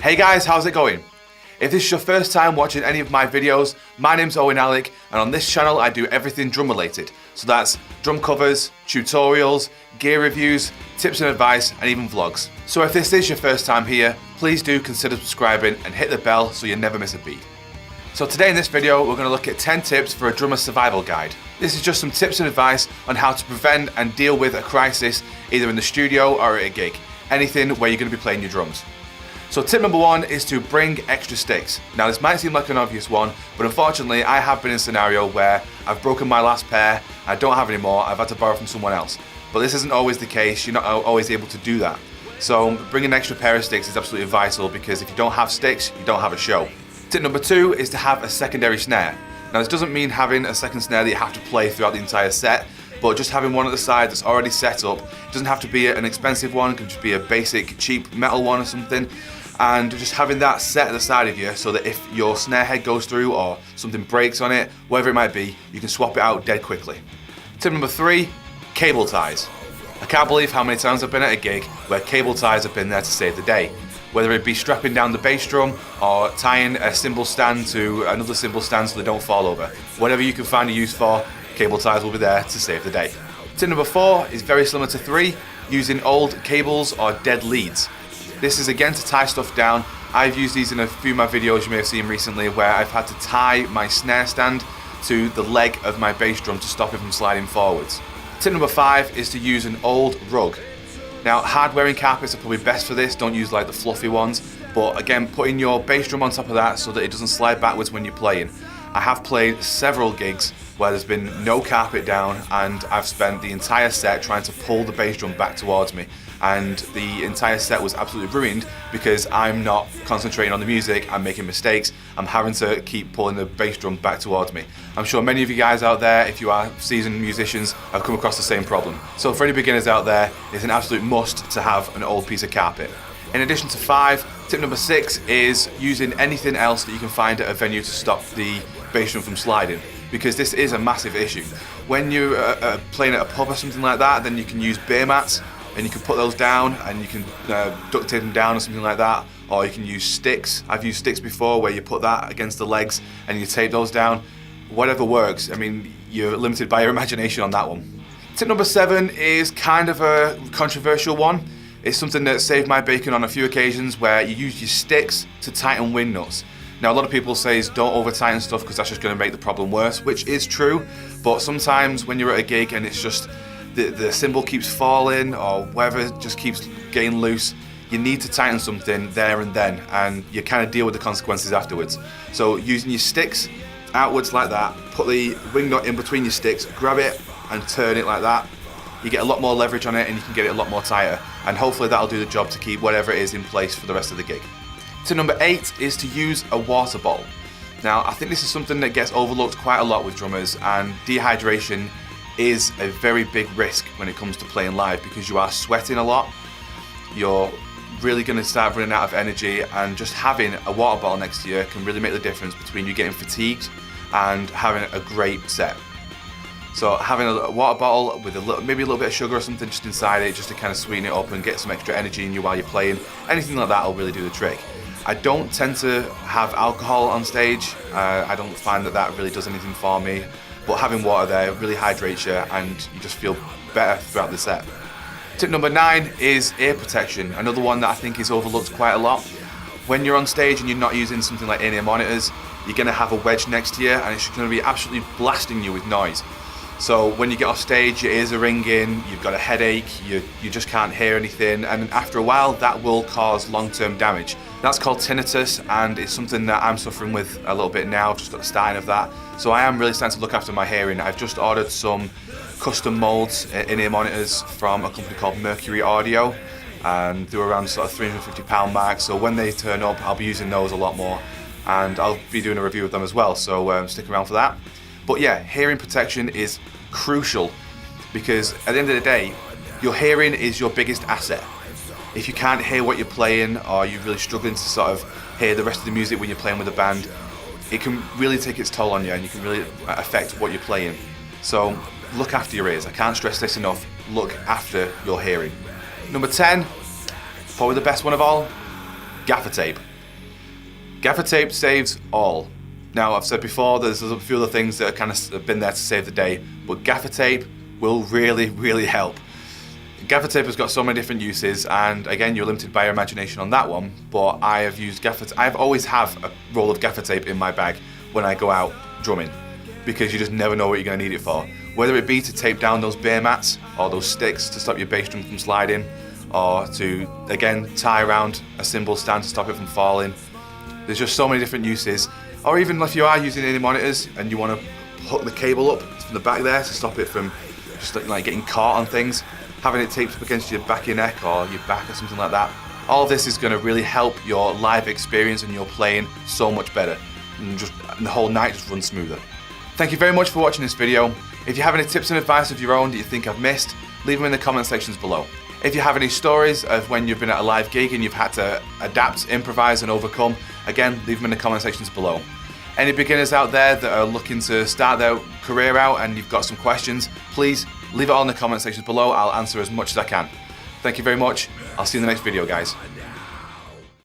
Hey guys, how's it going? If this is your first time watching any of my videos, my name's OwenAlec, and on this channel I do everything drum related. So that's drum covers, tutorials, gear reviews, tips and advice, and even vlogs. So if this is your first time here, please do consider subscribing and hit the bell so you never miss a beat. So today in this video, we're going to look at 10 tips for a drummer survival guide. This is just some tips and advice on how to prevent and deal with a crisis either in the studio or at a gig. Anything where you're going to be playing your drums. So tip number one is to bring extra sticks. Now this might seem like an obvious one, but unfortunately I have been in a scenario where I've broken my last pair, I don't have any more, I've had to borrow from someone else. But this isn't always the case, you're not always able to do that. So bringing an extra pair of sticks is absolutely vital, because if you don't have sticks, you don't have a show. Tip number two is to have a secondary snare. Now this doesn't mean having a second snare that you have to play throughout the entire set, but just having one at the side that's already set up. It doesn't have to be an expensive one, it can just be a basic cheap metal one or something. And just having that set at the side of you so that if your snare head goes through or something breaks on it, whatever it might be, you can swap it out dead quickly. Tip number three, cable ties. I can't believe how many times I've been at a gig where cable ties have been there to save the day. Whether it be strapping down the bass drum or tying a cymbal stand to another cymbal stand so they don't fall over. Whatever you can find a use for, cable ties will be there to save the day. Tip number four is very similar to three, using old cables or dead leads. This is again to tie stuff down. I've used these in a few of my videos you may have seen recently where I've had to tie my snare stand to the leg of my bass drum to stop it from sliding forwards. Tip number five is to use an old rug. Now hard wearing carpets are probably best for this, don't use like the fluffy ones, but again putting your bass drum on top of that so that it doesn't slide backwards when you're playing. I have played several gigs where there's been no carpet down and I've spent the entire set trying to pull the bass drum back towards me, and the entire set was absolutely ruined because I'm not concentrating on the music, I'm making mistakes, I'm having to keep pulling the bass drum back towards me. I'm sure many of you guys out there, if you are seasoned musicians, have come across the same problem. So for any beginners out there, it's an absolute must to have an old piece of carpet. In addition to five, tip number six is using anything else that you can find at a venue to stop the bass drum from sliding, because this is a massive issue. When you're playing at a pub or something like that, then you can use beer mats and you can put those down and you can duct tape them down or something like that, or you can use sticks. I've used sticks before where you put that against the legs and you tape those down. Whatever works. I mean, you're limited by your imagination on that one. Tip number seven is kind of a controversial one. It's something that saved my bacon on a few occasions, where you use your sticks to tighten wing nuts. Now a lot of people say don't over tighten stuff because that's just going to make the problem worse, which is true, but sometimes when you're at a gig and it's just the cymbal keeps falling or whatever just keeps getting loose, you need to tighten something there and then, and you kind of deal with the consequences afterwards. So using your sticks outwards like that, put the wing nut in between your sticks, grab it and turn it like that. You get a lot more leverage on it and you can get it a lot more tighter, and hopefully that'll do the job to keep whatever it is in place for the rest of the gig. Tip number eight is to use a water bottle. Now I think this is something that gets overlooked quite a lot with drummers, and dehydration is a very big risk when it comes to playing live because you are sweating a lot. You're really going to start running out of energy, and just having a water bottle next to you can really make the difference between you getting fatigued and having a great set. So having a water bottle with maybe a little bit of sugar or something just inside it, just to kind of sweeten it up and get some extra energy in you while you're playing, anything like that will really do the trick. I don't tend to have alcohol on stage. I don't find that really does anything for me, but having water there really hydrates you and you just feel better throughout the set. Tip number nine is ear protection, another one that I think is overlooked quite a lot. When you're on stage and you're not using something like in-ear monitors, you're going to have a wedge next to you and it's going to be absolutely blasting you with noise. So when you get off stage, your ears are ringing, you've got a headache, you just can't hear anything, and after a while that will cause long-term damage. That's called tinnitus, and it's something that I'm suffering with a little bit now, just at the starting of that. So I am really starting to look after my hearing. I've just ordered some custom molds in-ear monitors from a company called Mercury Audio, and they're around sort of £350 mark, so when they turn up I'll be using those a lot more, and I'll be doing a review of them as well, so stick around for that. But yeah, hearing protection is crucial, because at the end of the day, your hearing is your biggest asset. If you can't hear what you're playing, or you're really struggling to sort of hear the rest of the music when you're playing with a band, it can really take its toll on you and you can really affect what you're playing. So look after your ears. I can't stress this enough. Look after your hearing. Number 10, probably the best one of all, gaffer tape. Gaffer tape saves all. Now, I've said before, there's a few other things that are kind of been there to save the day, but gaffer tape will really, really help. Gaffer tape has got so many different uses, and again, you're limited by your imagination on that one, but I have used gaffer tape. I've always have a roll of gaffer tape in my bag when I go out drumming, because you just never know what you're going to need it for. Whether it be to tape down those bass mats, or those sticks to stop your bass drum from sliding, or to, again, tie around a cymbal stand to stop it from falling. There's just so many different uses. Or even if you are using any monitors and you want to hook the cable up from the back there to stop it from just like getting caught on things, having it taped up against your back of your neck or your back or something like that. All of this is going to really help your live experience and your playing so much better, and the whole night just runs smoother. Thank you very much for watching this video. If you have any tips and advice of your own that you think I've missed, leave them in the comment sections below. If you have any stories of when you've been at a live gig and you've had to adapt, improvise and overcome, again, leave them in the comment sections below. Any beginners out there that are looking to start their career out and you've got some questions, please leave it all in the comment sections below. I'll answer as much as I can. Thank you very much. I'll see you in the next video, guys.